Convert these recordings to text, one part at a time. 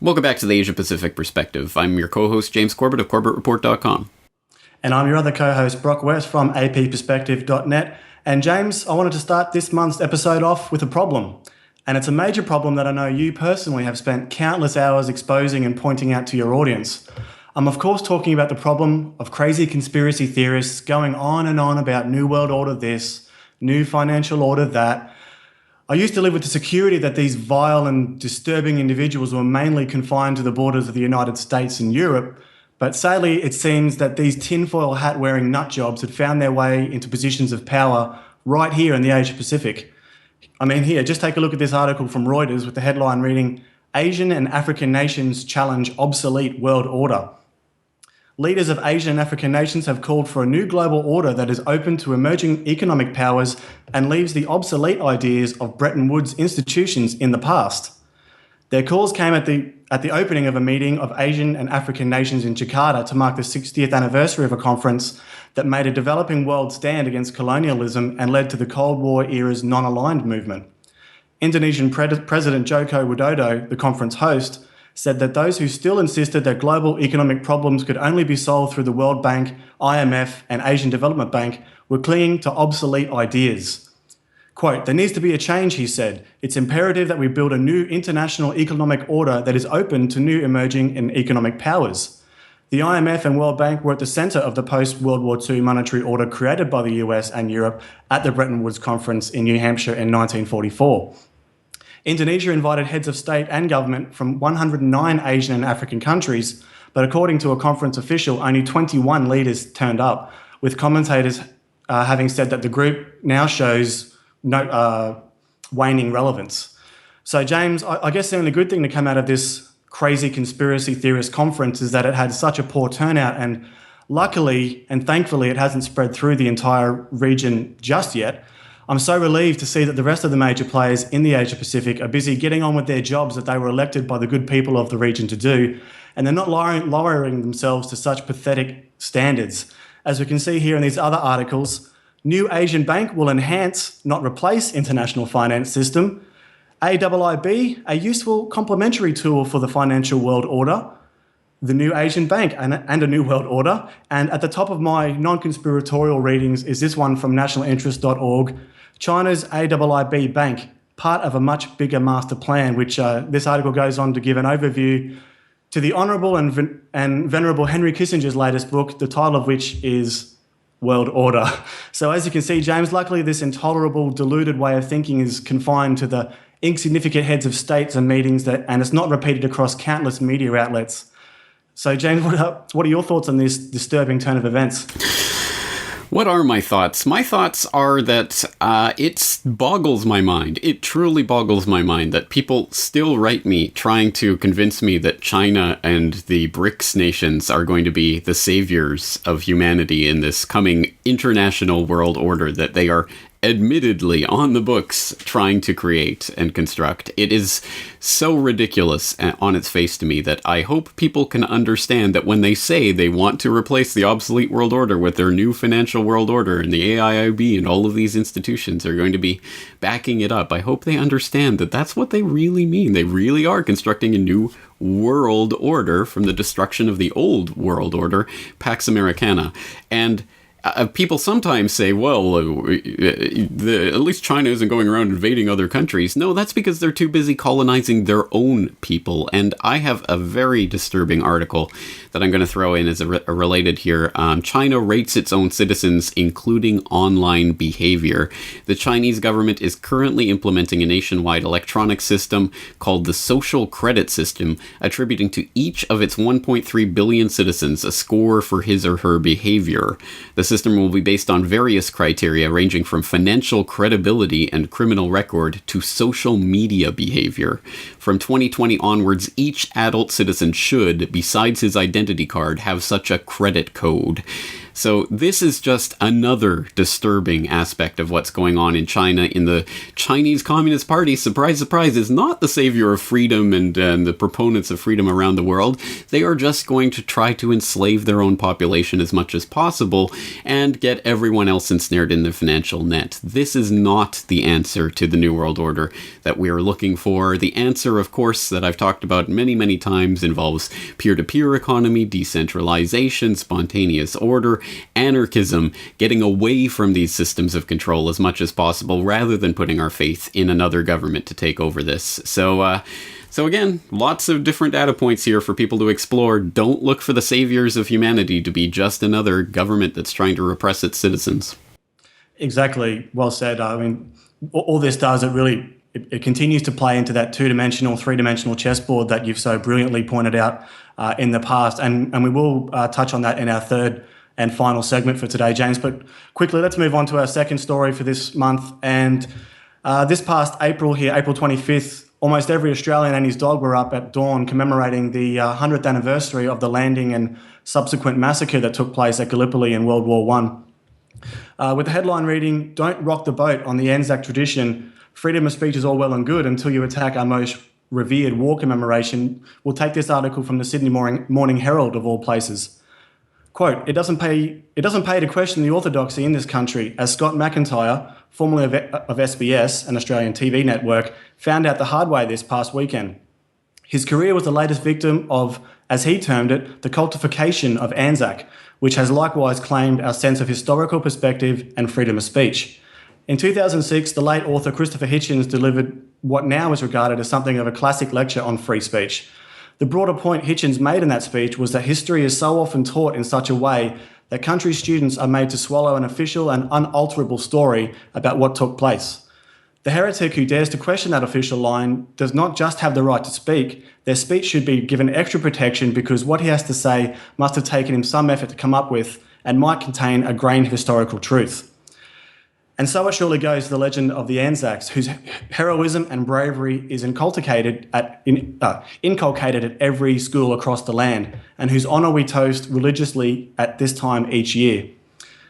Welcome back to the Asia Pacific Perspective. I'm your co-host, James Corbett of CorbettReport.com. And I'm your other co-host, Brock West from APperspective.net. And James, I wanted to start this month's episode off with a problem. And it's a major problem that I know you personally have spent countless hours exposing and pointing out to your audience. I'm of course talking about the problem of crazy conspiracy theorists going on and on about New World Order this, New Financial Order that. I used to live with the security that these vile and disturbing individuals were mainly confined to the borders of the United States and Europe, but sadly it seems that these tinfoil hat-wearing nutjobs had found their way into positions of power right here in the Asia Pacific. I mean, here, just take a look at this article from Reuters with the headline reading, Asian and African Nations Challenge Obsolete World Order. Leaders of Asian and African nations have called for a new global order that is open to emerging economic powers and leaves the obsolete ideas of Bretton Woods institutions in the past. Their calls came at the opening of a meeting of Asian and African nations in Jakarta to mark the 60th anniversary of a conference that made a developing world stand against colonialism and led to the Cold War era's non-aligned movement. Indonesian President Joko Widodo, the conference host, said that those who still insisted that global economic problems could only be solved through the World Bank, IMF, and Asian Development Bank were clinging to obsolete ideas. Quote, there needs to be a change, he said. It's imperative that we build a new international economic order that is open to new emerging and economic powers. The IMF and World Bank were at the centre of the post-World War II monetary order created by the US and Europe at the Bretton Woods Conference in New Hampshire in 1944. Indonesia invited heads of state and government from 109 Asian and African countries, but according to a conference official, only 21 leaders turned up, with commentators having said that the group now shows waning relevance. So, James, I guess the only good thing to come out of this crazy conspiracy theorist conference is that it had such a poor turnout, and luckily and thankfully it hasn't spread through the entire region just yet. I'm so relieved to see that the rest of the major players in the Asia Pacific are busy getting on with their jobs that they were elected by the good people of the region to do, and they're not lowering themselves to such pathetic standards. As we can see here in these other articles, New Asian Bank will enhance, not replace, international finance system. AIIB, a useful complementary tool for the financial world order. The New Asian Bank and a New World Order. And at the top of my non-conspiratorial readings is this one from nationalinterest.org, China's AIIB Bank, part of a much bigger master plan, which this article goes on to give an overview to the Honourable and Venerable Henry Kissinger's latest book, the title of which is World Order. So as you can see, James, luckily this intolerable, deluded way of thinking is confined to the insignificant heads of states and meetings, and it's not repeated across countless media outlets. So, James, what are your thoughts on this disturbing turn of events? What are my thoughts? My thoughts are that it boggles my mind. It truly boggles my mind that people still write me trying to convince me that China and the BRICS nations are going to be the saviors of humanity in this coming international world order that they are admittedly on the books trying to create and construct. It is so ridiculous on its face to me that I hope people can understand that when they say they want to replace the obsolete world order with their new financial world order and the AIIB and all of these institutions are going to be backing it up, I hope they understand that that's what they really mean. They really are constructing a new world order from the destruction of the old world order, Pax Americana. And people sometimes say, well, at least China isn't going around invading other countries. No, that's because they're too busy colonizing their own people. And I have a very disturbing article that I'm going to throw in as a related here. China rates its own citizens, including online behavior. The Chinese government is currently implementing a nationwide electronic system called the Social Credit System, attributing to each of its 1.3 billion citizens a score for his or her behavior. The system will be based on various criteria ranging from financial credibility and criminal record to social media behavior. From 2020 onwards, each adult citizen should, besides his identity card, have such a credit code. So this is just another disturbing aspect of what's going on in China. In the Chinese Communist Party, surprise, surprise, is not the savior of freedom and the proponents of freedom around the world. They are just going to try to enslave their own population as much as possible and get everyone else ensnared in the financial net. This is not the answer to the New World Order that we are looking for. The answer, of course, that I've talked about many, many times involves peer-to-peer economy, decentralization, spontaneous order, anarchism, getting away from these systems of control as much as possible rather than putting our faith in another government to take over this. So again, lots of different data points here for people to explore. Don't look for the saviors of humanity to be just another government that's trying to repress its citizens. Exactly. Well said. I mean, all this does, it continues to play into that two-dimensional, three-dimensional chessboard that you've so brilliantly pointed out in the past. And we will touch on that in our third and final segment for today, James. But quickly, let's move on to our second story for this month. And this past April here, April 25th, almost every Australian and his dog were up at dawn commemorating the 100th anniversary of the landing and subsequent massacre that took place at Gallipoli in World War I. With the headline reading, "Don't rock the boat on the Anzac tradition. Freedom of speech is all well and good until you attack our most revered war commemoration." We'll take this article from the Sydney Morning Herald, of all places. Quote, it doesn't pay to question the orthodoxy in this country, as Scott McIntyre, formerly of SBS, an Australian TV network, found out the hard way this past weekend. His career was the latest victim of, as he termed it, the cultification of Anzac, which has likewise claimed our sense of historical perspective and freedom of speech. In 2006, the late author Christopher Hitchens delivered what now is regarded as something of a classic lecture on free speech. The broader point Hitchens made in that speech was that history is so often taught in such a way that country students are made to swallow an official and unalterable story about what took place. The heretic who dares to question that official line does not just have the right to speak, their speech should be given extra protection because what he has to say must have taken him some effort to come up with and might contain a grain of historical truth. And so it surely goes the legend of the Anzacs, whose heroism and bravery is inculcated at every school across the land, and whose honour we toast religiously at this time each year.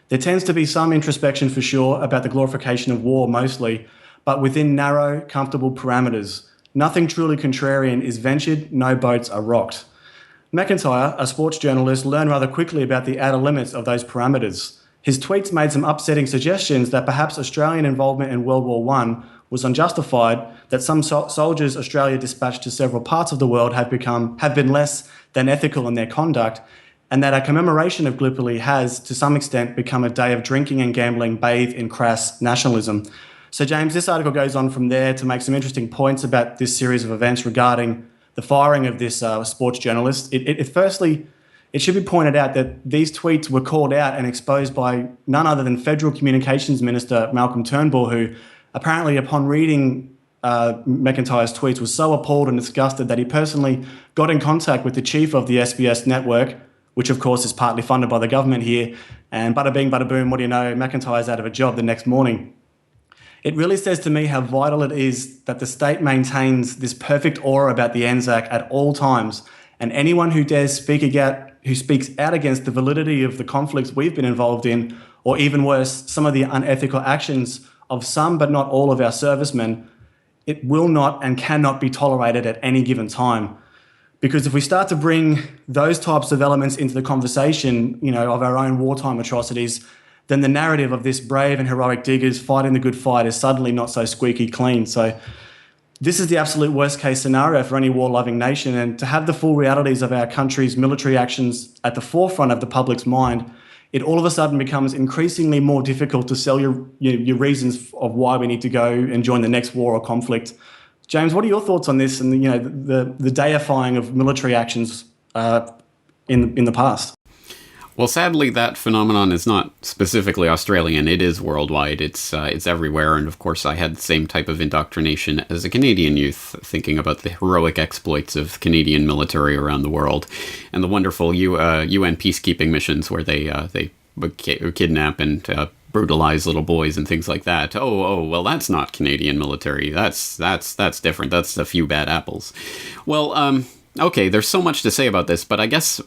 There tends to be some introspection for sure about the glorification of war mostly, but within narrow, comfortable parameters. Nothing truly contrarian is ventured, no boats are rocked. McIntyre, a sports journalist, learned rather quickly about the outer limits of those parameters. His tweets made some upsetting suggestions that perhaps Australian involvement in World War I was unjustified, that some soldiers Australia dispatched to several parts of the world have been less than ethical in their conduct, and that a commemoration of Gallipoli has, to some extent, become a day of drinking and gambling bathed in crass nationalism. So, James, this article goes on from there to make some interesting points about this series of events regarding the firing of this sports journalist. Firstly, it should be pointed out that these tweets were called out and exposed by none other than Federal Communications Minister Malcolm Turnbull, who apparently upon reading McIntyre's tweets was so appalled and disgusted that he personally got in contact with the chief of the SBS network, which of course is partly funded by the government here, and bada bing, bada boom, what do you know, McIntyre's out of a job the next morning. It really says to me how vital it is that the state maintains this perfect aura about the Anzac at all times, and anyone who dares who speaks out against the validity of the conflicts we've been involved in, or even worse, some of the unethical actions of some but not all of our servicemen, it will not and cannot be tolerated at any given time. Because if we start to bring those types of elements into the conversation, of our own wartime atrocities, then the narrative of this brave and heroic diggers fighting the good fight is suddenly not so squeaky clean. So this is the absolute worst case scenario for any war-loving nation, and to have the full realities of our country's military actions at the forefront of the public's mind, it all of a sudden becomes increasingly more difficult to sell your reasons of why we need to go and join the next war or conflict. James, what are your thoughts on this and the deifying of military actions in the past? Well, sadly, that phenomenon is not specifically Australian. It is worldwide. It's everywhere. And of course, I had the same type of indoctrination as a Canadian youth, thinking about the heroic exploits of Canadian military around the world, and the wonderful UN peacekeeping missions where they would kidnap and brutalize little boys and things like that. Well, that's not Canadian military. That's different. That's a few bad apples. Well, Okay, there's so much to say about this, but I guess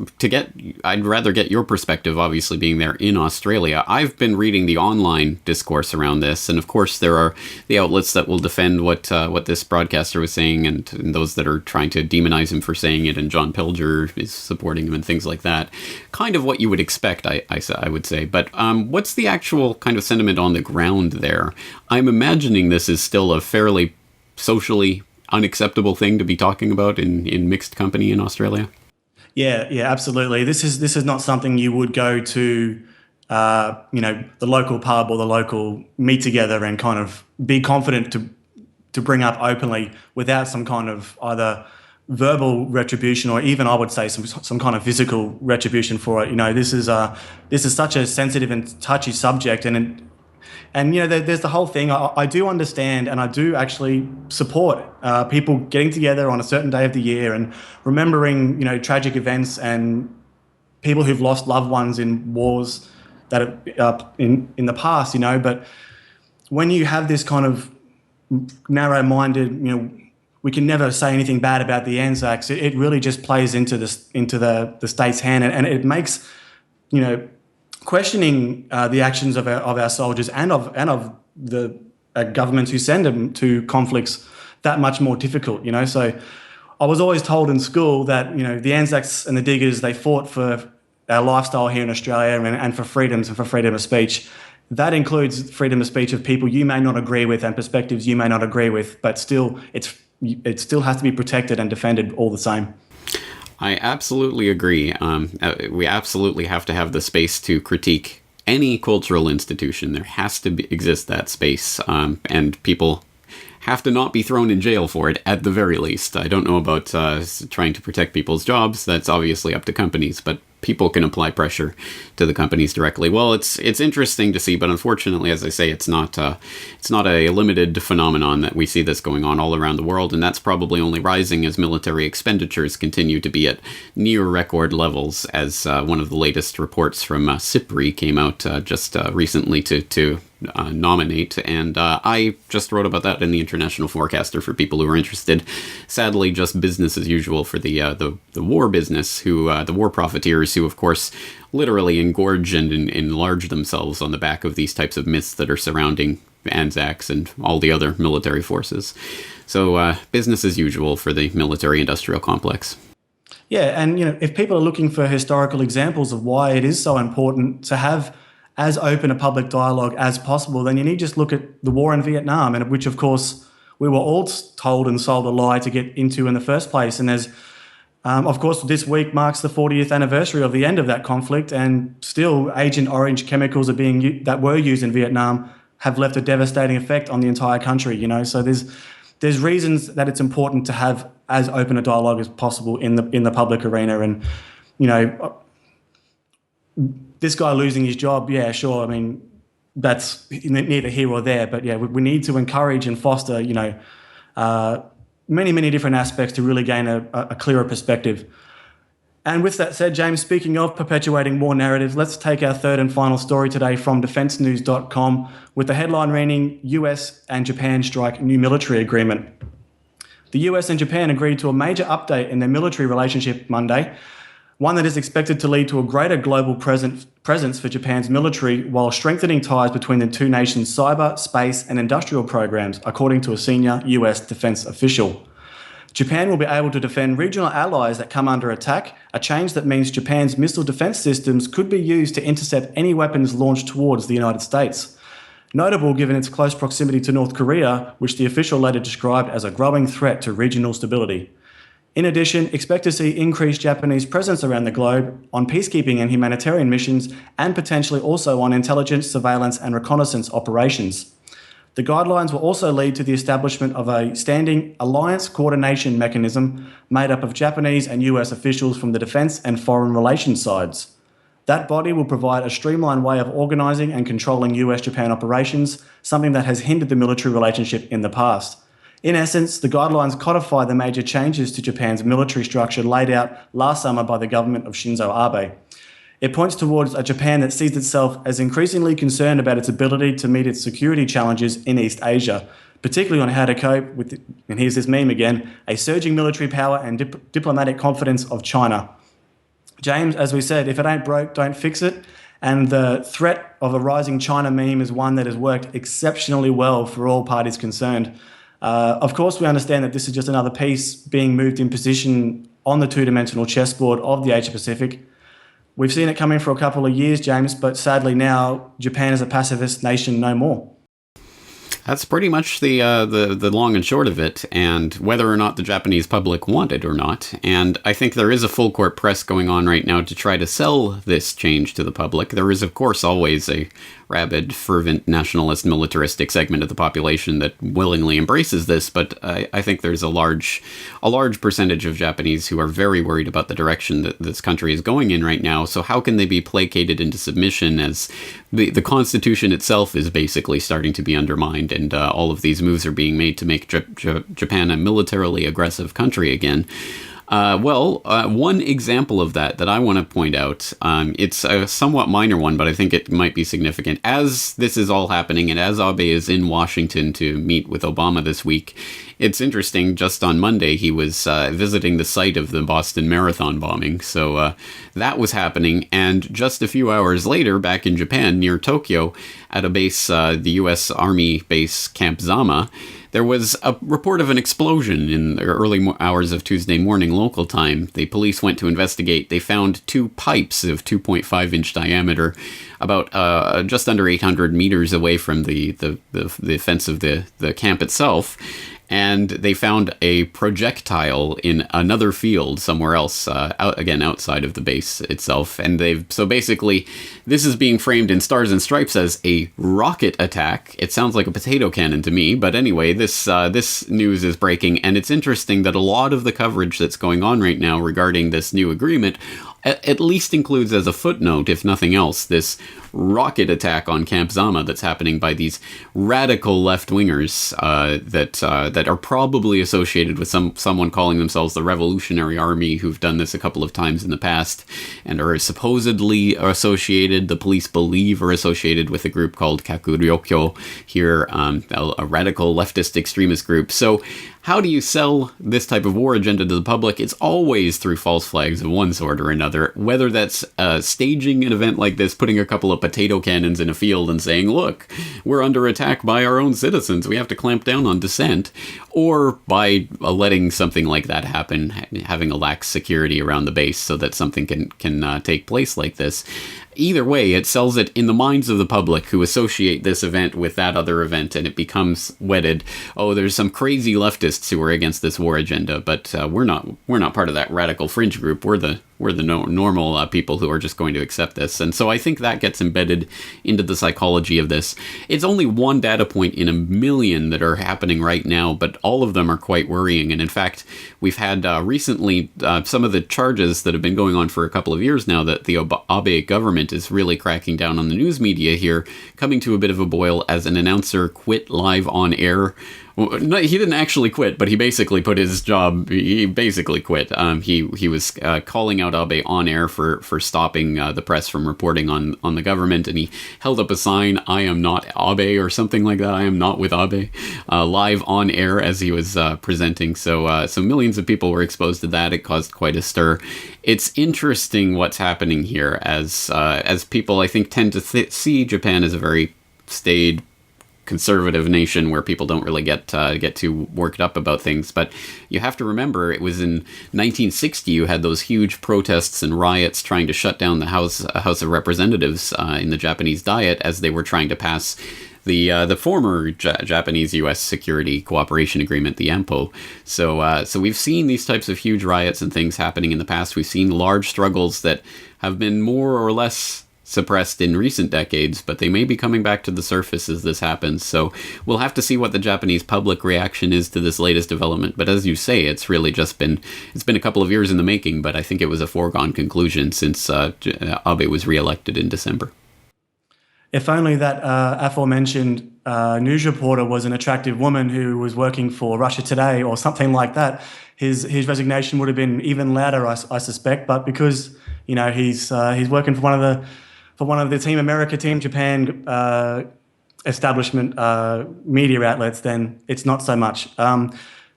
I'd rather get your perspective, obviously being there in Australia. I've been reading the online discourse around this, and of course there are the outlets that will defend what this broadcaster was saying, and those that are trying to demonize him for saying it, and John Pilger is supporting him and things like that. Kind of what you would expect, I would say. But what's the actual kind of sentiment on the ground there? I'm imagining this is still a fairly socially unacceptable thing to be talking about in mixed company in Australia. Yeah, absolutely. This is not something you would go to, the local pub or the local meet together and kind of be confident to bring up openly without some kind of either verbal retribution or even, I would say, some kind of physical retribution for it. This is such a sensitive and touchy subject, and there's the whole thing. I do understand, and I do actually support people getting together on a certain day of the year and remembering, tragic events and people who've lost loved ones in wars that are in the past. But when you have this kind of narrow-minded, we can never say anything bad about the Anzacs. It really just plays into the state's hand, and it makes, questioning the actions of our soldiers and of the governments who send them to conflicts that much more difficult. So I was always told in school that the Anzacs and the Diggers, they fought for our lifestyle here in Australia and for freedoms and for freedom of speech. That includes freedom of speech of people you may not agree with and perspectives you may not agree with, but still it still has to be protected and defended all the same. I absolutely agree. We absolutely have to have the space to critique any cultural institution. There has to exist that space, and people have to not be thrown in jail for it, at the very least. I don't know about trying to protect people's jobs. That's obviously up to companies, but people can apply pressure to the companies directly. Well, it's interesting to see, but unfortunately, as I say, it's not a limited phenomenon that we see this going on all around the world, and that's probably only rising as military expenditures continue to be at near record levels, as one of the latest reports from SIPRI came out just recently to nominate, and I just wrote about that in the International Forecaster for people who are interested. Sadly, just business as usual for the war business, the war profiteers, who of course literally engorge and enlarge themselves on the back of these types of myths that are surrounding Anzacs and all the other military forces. So business as usual for the military-industrial complex. Yeah, and if people are looking for historical examples of why it is so important to have as open a public dialogue as possible, then you need to just look at the war in Vietnam, and which of course we were all told and sold a lie to get into in the first place. And there's, of course, this week marks the 40th anniversary of the end of that conflict, and still Agent Orange chemicals that were used in Vietnam have left a devastating effect on the entire country. So there's reasons that it's important to have as open a dialogue as possible in the public arena. And this guy losing his job, yeah, sure. I mean, that's neither here or there. But yeah, we need to encourage and foster, many, many different aspects to really gain a clearer perspective. And with that said, James, speaking of perpetuating war narratives, let's take our third and final story today from defensenews.com with the headline reading, US and Japan strike new military agreement. The US and Japan agreed to a major update in their military relationship Monday, one that is expected to lead to a greater global presence for Japan's military while strengthening ties between the two nations' cyber, space and industrial programs, according to a senior US defense official. Japan will be able to defend regional allies that come under attack, a change that means Japan's missile defense systems could be used to intercept any weapons launched towards the United States. Notable given its close proximity to North Korea, which the official later described as a growing threat to regional stability. In addition, expect to see increased Japanese presence around the globe on peacekeeping and humanitarian missions, and potentially also on intelligence, surveillance and reconnaissance operations. The guidelines will also lead to the establishment of a standing alliance coordination mechanism made up of Japanese and US officials from the defence and foreign relations sides. That body will provide a streamlined way of organising and controlling US-Japan operations, something that has hindered the military relationship in the past. In essence, the guidelines codify the major changes to Japan's military structure laid out last summer by the government of Shinzo Abe. It points towards a Japan that sees itself as increasingly concerned about its ability to meet its security challenges in East Asia, particularly on how to cope with, and here's this meme again, a surging military power and diplomatic confidence of China. James, as we said, if it ain't broke, don't fix it. And the threat of a rising China meme is one that has worked exceptionally well for all parties concerned. Of course, we understand that this is just another piece being moved in position on the two-dimensional chessboard of the Asia-Pacific. We've seen it coming for a couple of years, James, but sadly now Japan is a pacifist nation no more. That's pretty much the long and short of it, and whether or not the Japanese public want it or not. And I think there is a full court press going on right now to try to sell this change to the public. There is, of course, always a rabid, fervent, nationalist, militaristic segment of the population that willingly embraces this, but I think there's a large percentage of Japanese who are very worried about the direction that this country is going in right now. So how can they be placated into submission as the Constitution itself is basically starting to be undermined, and all of these moves are being made to make Japan a militarily aggressive country again? One example of that I want to point out, it's a somewhat minor one, but I think it might be significant. As this is all happening, and as Abe is in Washington to meet with Obama this week, it's interesting, just on Monday, he was visiting the site of the Boston Marathon bombing, so that was happening, and just a few hours later, back in Japan, near Tokyo, at a base, the U.S. Army base, Camp Zama, there was a report of an explosion in the early hours of Tuesday morning local time. The police went to investigate. They found two pipes of 2.5-inch diameter, about just under 800 meters away from the fence of the camp itself. And they found a projectile in another field somewhere else, outside of the base itself. And so basically, this is being framed in Stars and Stripes as a rocket attack. It sounds like a potato cannon to me, but anyway, this news is breaking, and it's interesting that a lot of the coverage that's going on right now regarding this new agreement at least includes as a footnote, if nothing else, this rocket attack on Camp Zama that's happening by these radical left-wingers that are probably associated with someone calling themselves the Revolutionary Army, who've done this a couple of times in the past and are supposedly associated, the police believe are associated with a group called Kakuryokyo here, a radical leftist extremist group. So how do you sell this type of war agenda to the public? It's always through false flags of one sort or another, whether that's staging an event like this, putting a couple of potato cannons in a field and saying, look, we're under attack by our own citizens, we have to clamp down on dissent, or by letting something like that happen, having a lax security around the base so that something can take place like this. Either way, it sells it in the minds of the public who associate this event with that other event, and it becomes wedded. Oh, there's some crazy leftists who are against this war agenda, but we're not part of that radical fringe group. We're the normal people who are just going to accept this. And so I think that gets embedded into the psychology of this. It's only one data point in a million that are happening right now, but all of them are quite worrying. And in fact, we've had recently some of the charges that have been going on for a couple of years now that the Abe government is really cracking down on the news media here, coming to a bit of a boil as an announcer quit live on air. Well, no, he didn't actually quit, but he basically put his job. He basically quit. He was calling out Abe on air for stopping the press from reporting on the government, and he held up a sign, "I am not Abe," or something like that. "I am not with Abe," live on air as he was presenting. So millions of people were exposed to that. It caused quite a stir. It's interesting what's happening here as people, I think, tend to see Japan as a very staid, conservative nation where people don't really get too worked up about things. But you have to remember, it was in 1960 you had those huge protests and riots trying to shut down the House of Representatives in the Japanese Diet as they were trying to pass the former Japanese-U.S. Security Cooperation Agreement, the AMPO. So we've seen these types of huge riots and things happening in the past. We've seen large struggles that have been more or less suppressed in recent decades, but they may be coming back to the surface as this happens. So we'll have to see what the Japanese public reaction is to this latest development. But as you say, it's really just been a couple of years in the making, but I think it was a foregone conclusion since Abe was reelected in December. If only that aforementioned news reporter was an attractive woman who was working for Russia Today or something like that, his resignation would have been even louder, I suspect. But because he's working for one of the Team America, Team Japan establishment media outlets, then it's not so much.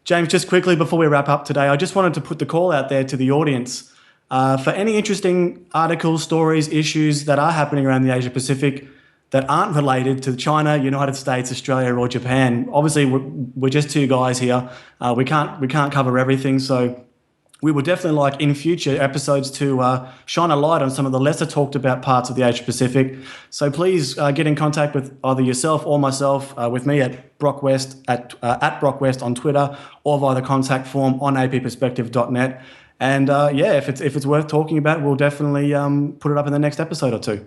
James, just quickly before we wrap up today, I just wanted to put the call out there to the audience for any interesting articles, stories, issues that are happening around the Asia Pacific that aren't related to China, United States, Australia, or Japan. Obviously, we're just two guys here. We can't cover everything, so we would definitely like in future episodes to shine a light on some of the lesser talked about parts of the Asia Pacific. So please get in contact with either yourself or myself, with me at Brock West at Brock West on Twitter, or via the contact form on apperspective.net. And if it's worth talking about, we'll definitely put it up in the next episode or two.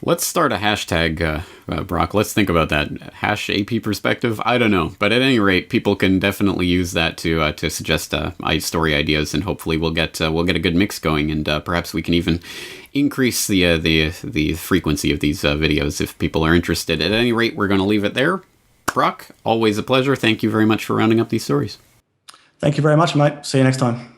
Let's start a hashtag, Brock. Let's think about that. #AP Perspective? I don't know. But at any rate, people can definitely use that to suggest story ideas, and hopefully we'll get a good mix going, and perhaps we can even increase the frequency of these videos if people are interested. At any rate, we're going to leave it there. Brock, always a pleasure. Thank you very much for rounding up these stories. Thank you very much, mate. See you next time.